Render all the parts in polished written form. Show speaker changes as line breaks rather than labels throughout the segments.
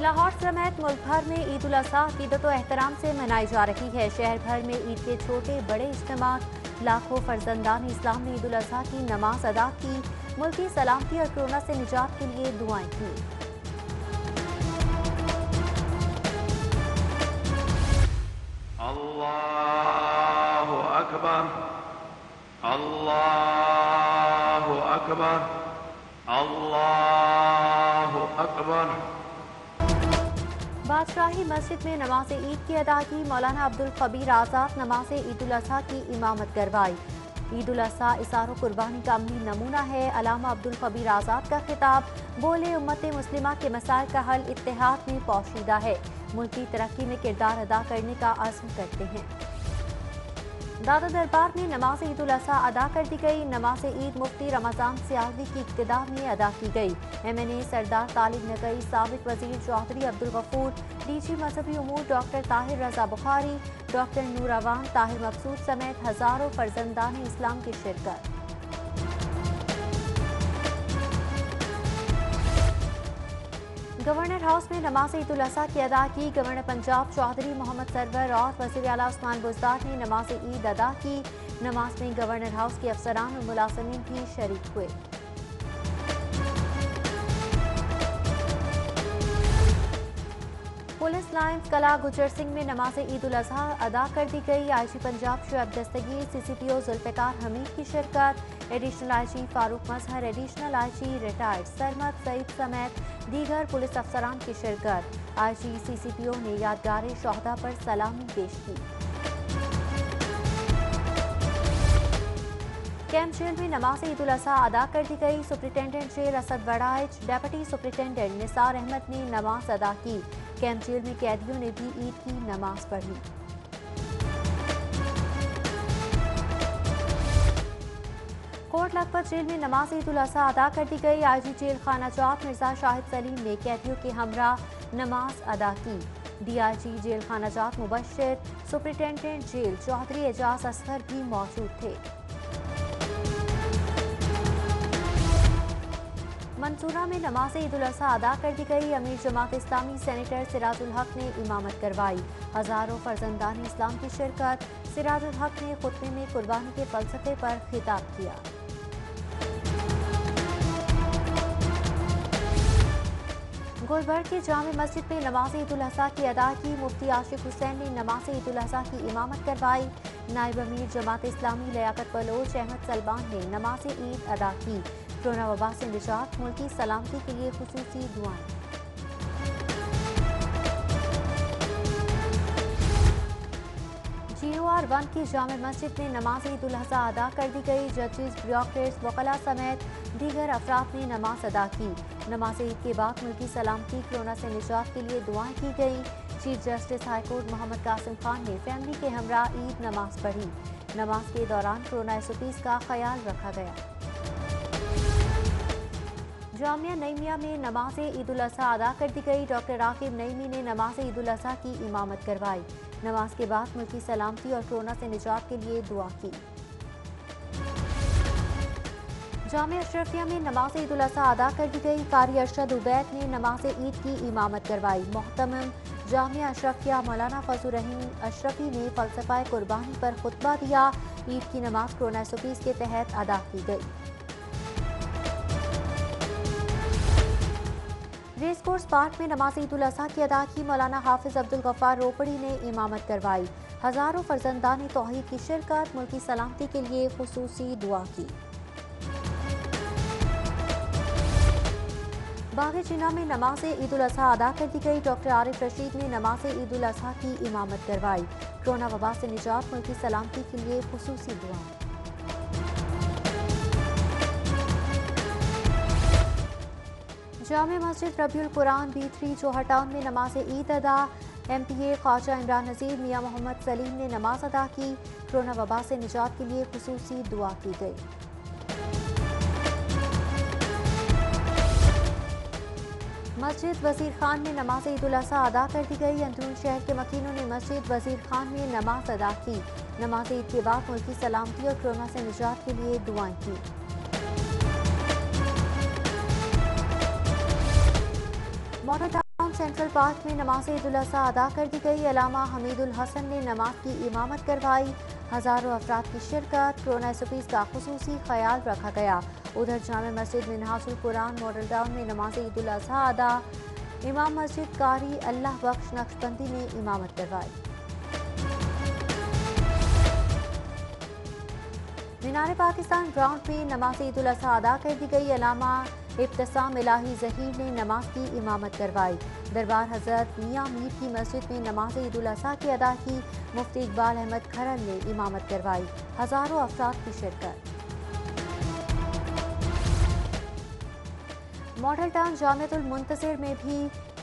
लाहौर समेत मुल्क भर में ईद उल अज़हा अक़ीदत व एहतराम से मनाई जा रही है। शहर भर में ईद के छोटे बड़े इज्तिमा, लाखों फर्जंदान इस्लाम ने ईद उल अज़हा की नमाज अदा की, मुल्की सलामती और कोरोना से निजात के लिए दुआएं की।
अल्लाहु अकबर, अल्लाहु अकबर, अल्लाहु अकबर।
बादशाही मस्जिद में नमाज ईद की अदायगी, मौलाना अब्दुल खबीर आज़ाद नमाज ईद उल अज़हा की इमामत करवाई। ईद उल अज़हा इसारो कुर्बानी का अमली नमूना है। अल्लामा अब्दुल खबीर आज़ाद का खिताब, बोले उम्मत मुस्लिमा के मसाइल का हल इत्तेहाद में पोशीदा है, मुल्की तरक्की में किरदार अदा करने का अज़्म करते हैं। दादा दरबार में नमाज ईद उल अज़हा अदा कर दी गई। नमाज ईद मुफ्ती रमजान सियालवी की इब्तिदा में अदा की गई। MNA सरदार तालिब नकई, साबिक वजीर चौधरी अब्दुल गफूर, DG मजहबी उमूर डॉक्टर ताहिर रजा बुखारी, डॉक्टर नूरावान ताहिर मकसूद समेत हजारों फर्जंदान इस्लाम की शिरकत। गवर्नर हाउस में नमाज ईद उल अज़हा की अदा की। गवर्नर पंजाब चौधरी मोहम्मद सरवर और वज़ीर आला उस्मान बुज़दार ने नमाज ईद अदा की। नमाज में गवर्नर हाउस के अफसरान और मुलाज़िमीन भी शरीक हुए। पुलिस लाइन्स कला गुजर सिंह में नमाज ईद उल अज़हा अदा कर दी गई। IG पंजाब शुएब दस्तगीर, CCPO जुल्फ़िकार हमीद की शिरकत। Additional IG Farooq Mazhar, additional IG retired Sarmad Saeed समेत दीगर पुलिस अफसरान की शिरकत। IG CCPO ने यादगार शोहदा पर सलामी पेश की। कैंप जेल में नमाज ईद उल अज़हा अदा कर दी गई। Superintendent jail Asad Waraich, deputy superintendent Nisar Ahmed ने नमाज अदा की। कैंप जेल में कैदियों ने भी ईद की नमाज पढ़ी। कोट लखपत जेल में नमाज ईद उल अज़हा अदा कर दी गई। IG जेल खाना जात मिर्जा शाहिद सलीम ने कैदियों के हमरा नमाज अदा की। DIG जेल खाना जात मुबश्शिर, सुप्रिंटेंडेंट जेल चौधरी एजाज असगर भी मौजूद थे। मंसूरा में नमाज ईद उल अज़हा अदा कर दी गई। अमीर जमात इस्लामी सेनेटर सिराजुल हक ने इमामत करवाई। हजारों फर्जंदान इस्लाम की शिरकत। सिराजुल हक ने खुतबे में कुर्बानी के फलसफे पर खिताब किया। गुलबर्ग की जामे मस्जिद में नमाज ईद उल अज़हा की अदायगी, मुफ्ती आशिक हुसैन ने नमाज ईद उल अज़हा की इमामत करवाई। नायब अमीर जमात इस्लामी लियाकत बलोच अहमद सलमान ने नमाज ईद अदा की। कोरोना वबा से निजात, मुल्की सलामती के लिए खुसूसी दुआएं। GOR 1 की जामे मस्जिद में नमाज ईद उल अज़हा अदा कर दी गई। जजेस, ब्यूरोक्रेट्स, वकला समेत दीगर अफराद ने नमाज अदा की। नमाज ईद के बाद मुल्की सलामती, कोरोना से निजात के लिए दुआएं की गई। Chief justice high court Mohammad Qasim Khan ने फैमिली के हमरा ईद नमाज पढ़ी। नमाज के दौरान कोरोना SOPs का ख्याल रखा गया। जामिया नईमिया में नमाज ईद उल अज़हा अदा कर दी गई। डॉक्टर राकिब नईमी ने नमाज ईद उल अज़हा की इमामत करवाई। नमाज के बाद मुल्की सलामती और कोरोना से निजात के लिए दुआ की। जामिया अशरफिया में नमाज ईद उल अज़हा अदा कर दी गई। कारी अरशद उबैद ने नमाज ईद की इमामत करवाई। मोहतमम जामिया अशरफिया मौलाना फजल रहीम अशरफी ने फलसफा कुर्बानी पर खुतबा दिया। ईद की नमाज कोरोना SOPs के तहत अदा की गई। रेस कोर्स पार्क में नमाज ईद उल अज़हा की अदायगी, मौलाना हाफिज अब्दुल गफ्फार रोपड़ी ने इमामत करवाई। हजारों फर्जंदान तौहीद की शिरकत, मुल्की सलामती के लिए खुसूसी दुआ की। बाग़े जिना में नमाज ईद उल अज़हा अदा कर दी गई। डॉक्टर आरिफ रशीद ने नमाज ईद उल अज़हा की इमामत करवाई। कोरोना वबा से निजात, मुल्की सलामती के लिए खुसूसी दुआ। जामे मस्जिद रबीउल कुरान B3 चौहा टाउन में नमाज ईद अदा। MPA ख्वाजा इमरान नज़ीर, मियाँ मोहम्मद सलीम ने नमाज अदा की। कोरोना वबा से निजात के लिए खुसूसी दुआ की गई। मस्जिद वजीर खान में नमाज ईद उल अज़हा अदा कर दी गई। अंदरून शहर के मकीनों ने मस्जिद वजीर खान में नमाज अदा की। नमाज ईद के बाद मुल्की सलामती और कोरोना से निजात के लिए दुआएं की। मॉडल टाउन सेंट्रल पार्क में नमाज ईद उल अज़हा अदा कर दी गई। अल्लामा हमीदुल हसन ने नमाज की इमामत करवाई। हज़ारों अफराद की शिरकत। कोरोना SOPs का खुसूसी ख्याल रखा गया। उधर जामे मस्जिद मिन्हाजुल कुरान मॉडल टाउन में नमाज ईद उल अज़हा अदा। इमाम मस्जिद कारी अल्लाह बख्श नक्शबंदी ने इमामत करवाई। मीनार पाकिस्तान ग्राउंड में नमाज ईद उल अज़हा अदा कर दी गई। अल्लामा इब्तिसाम इलाही ज़हीर ने नमाज की इमामत करवाई। दरबार हज़रत मियाँ मीर की मस्जिद में नमाज ईद उल अज़हा की अदा की। मुफ्ती इकबाल अहमद खरल ने इमामत करवाई। हज़ारों अफराद की शिरकत। मॉडल टाउन जामिअतुल मुंतज़िर में भी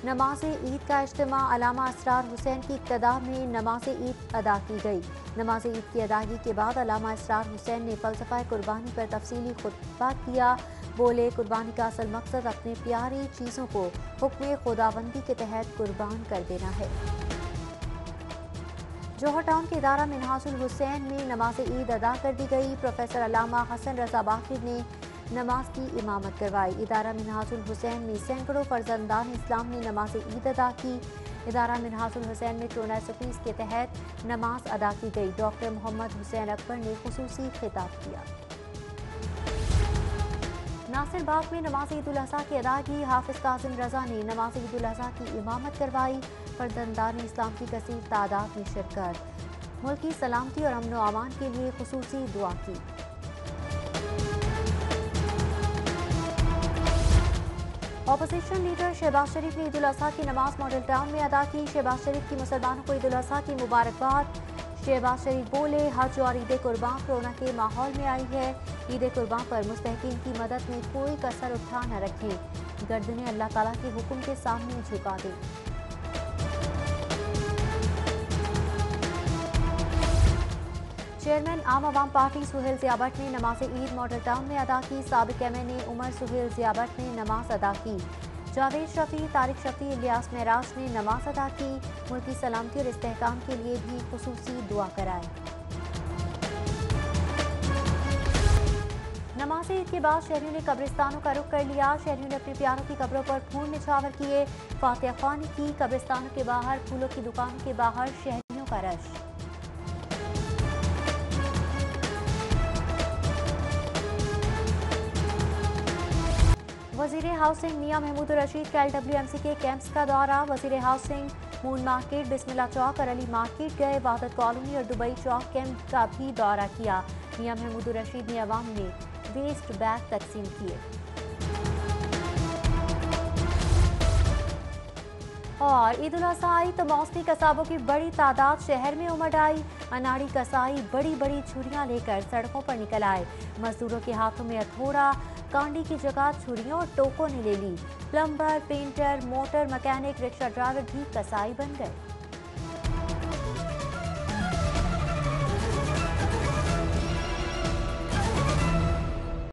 नमाज ईद का इज्तिमा। अल्लामा असरार हुसैन की इक्तदा में नमाज ईद अदा की गई। नमाज ईद की अदायगी के बाद अल्लामा असरार हुसैन ने फ़लसफ़ा कुर्बानी पर तफसीली खुतबा किया। बोले, कुर्बानी का असल मकसद अपने प्यारी चीज़ों को हुक्म खुदाबंदी के तहत कुर्बान कर देना है। जौहर टाउन के इदारा मिन्हाजुल हुसैन में नमाज ईद अदा कर दी गई। प्रोफेसर अल्लामा हसन रजा बाकिर ने नमाज की इमामत करवाई। इदारा मिन्हाजुल हुसैन में सैकड़ों फर्जंदान इस्लाम ने नमाज ईद अदा की। इदारा मिन्हाजुल हुसैन में कोरोना SOPs के तहत नमाज अदा की गई। डॉक्टर मोहम्मद हुसैन अकबर ने खुसूसी खिताब किया। नासिर बाग में नमाज ईद उल अज़हा की अदायगी। हाफिज कासिम रजा ने नमाज ईद उल अज़हा की इमामत करवाई। फर्जंदान इस्लाम की कसीर तादाद में शिरकत। मुल्क की सलामती और अमन व अमान के लिए खुसूसी दुआ की। ऑपोजिशन लीडर शहबाज शरीफ ने ईद उल अज़हा की नमाज मॉडल टाउन में अदा की। शहबाज शरीफ की मुसलमानों को ईद उल अज़हा की मुबारकबाद। शहबाज शरीफ बोले, हज और ईद कुर्बान कोरोना के माहौल में आई है। ईद कुर्बान पर मुस्तहिकीन की मदद में कोई कसर उठा न रखें। गर्दनें अल्लाह ताला के हुक्म के सामने झुका दें। चेयरमैन आम आवाम पार्टी सुहेल ज़िया भट्ट ने नमाज ईद मॉडल टाउन में अदा की। साबिक MNA उमर सुहेल ज़िया भट्ट ने नमाज अदा की। जावेद शफी, तारिक शफी, इलियास महराज ने नमाज अदा की। मुल्क की सलामती और इस्तेहकाम के लिए भी खुसूसी दुआ कराए। नमाज ईद के बाद शहरियों ने कब्रिस्तानों का रुख कर लिया। शहरियों ने अपने प्यारों की कब्रों पर फूल निछावर किए। फातिहा ख्वानी की। कब्रिस्तानों के बाहर, फूलों की दुकानों के बाहर शहरियों का रश। वज़ीर हाउसिंग मियां महमूद रशीद का LWMC के कैंप्स का दौरा। वज़ीर हाउसिंग मून मार्केट, बिस्मिल्लाह चौक और अली मार्केट गए। वादत कॉलोनी और दुबई चौक कैंप का भी दौरा किया। मियां महमूद रशीद ने अवाम में वेस्ट बैग तकसीम किए। और ईद उल अज़हा आई तो मौसमी कसाबों की बड़ी तादाद शहर में उमड़ आई। अनाड़ी कसाई बड़ी बड़ी छुरियां लेकर सड़कों पर निकल आए। मजदूरों के हाथों में हथौड़ा, कांडी की जगह छुरियों और टोकों ने ले ली। Plumber, painter, motor mechanic, rickshaw driver भी कसाई बन गए।